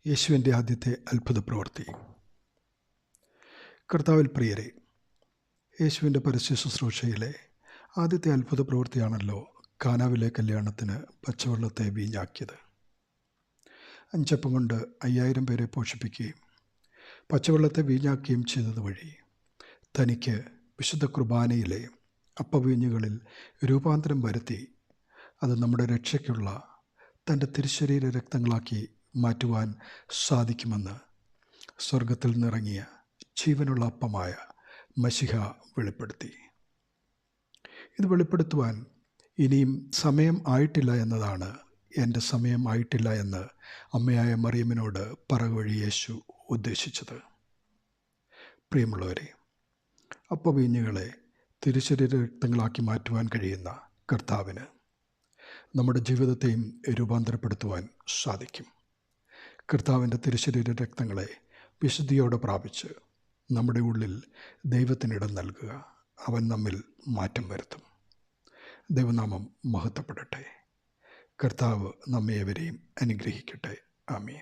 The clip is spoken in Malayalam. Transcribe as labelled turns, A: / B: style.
A: യേശുവിൻ്റെ ആദ്യത്തെ അത്ഭുത പ്രവൃത്തി. കർത്താവിൽ പ്രിയരെ, യേശുവിൻ്റെ പരസ്യ ശുശ്രൂഷയിലെ ആദ്യത്തെ അത്ഭുത പ്രവൃത്തിയാണല്ലോ കാനാവിലെ കല്യാണത്തിന് പച്ചവെള്ളത്തെ വീഞ്ഞാക്കിയത്. 5 അപ്പം കൊണ്ട് 5000 പേരെ പോഷിപ്പിക്കുകയും പച്ചവെള്ളത്തെ വീഞ്ഞാക്കുകയും ചെയ്തതുവഴി തനിക്ക് വിശുദ്ധ കുർബാനയിലെ അപ്പവീഞ്ഞുകളിൽ രൂപാന്തരം വരുത്തി അത് നമ്മുടെ രക്ഷയ്ക്കുള്ള തൻ്റെ തിരുശരീര രക്തങ്ങളാക്കി മാറ്റുവാൻ സാധിക്കുമെന്ന് സ്വർഗത്തിൽ നിന്നിറങ്ങിയ ജീവനുള്ള അപ്പമായ മശിഹ വെളിപ്പെടുത്തി. ഇത് വെളിപ്പെടുത്തുവാൻ ഇനിയും സമയം ആയിട്ടില്ല എന്നതാണ്, എൻ്റെ സമയം ആയിട്ടില്ല എന്ന് അമ്മയായ മറിയമിനോട് പറവഴി യേശു ഉദ്ദേശിച്ചത്. പ്രിയമുള്ളവരെ, അപ്പവീഞ്ഞുകളെ തിരുശരീര രക്തങ്ങളാക്കി മാറ്റുവാൻ കഴിയുന്ന കർത്താവിന് നമ്മുടെ ജീവിതത്തെയും രൂപാന്തരപ്പെടുത്തുവാൻ സാധിക്കും. കർത്താവിൻ്റെ തിരുശരീര രക്തങ്ങളെ വിശുദ്ധിയോടെ പ്രാപിച്ച് നമ്മുടെ ഉള്ളിൽ ദൈവത്തിനിടം നൽകുക. അവൻ നമ്മിൽ മാറ്റം വരുത്തും. ദൈവനാമം മഹത്വപ്പെടട്ടെ. കർത്താവ് നമ്മെ ഏവരെയും അനുഗ്രഹിക്കട്ടെ. ആമേൻ.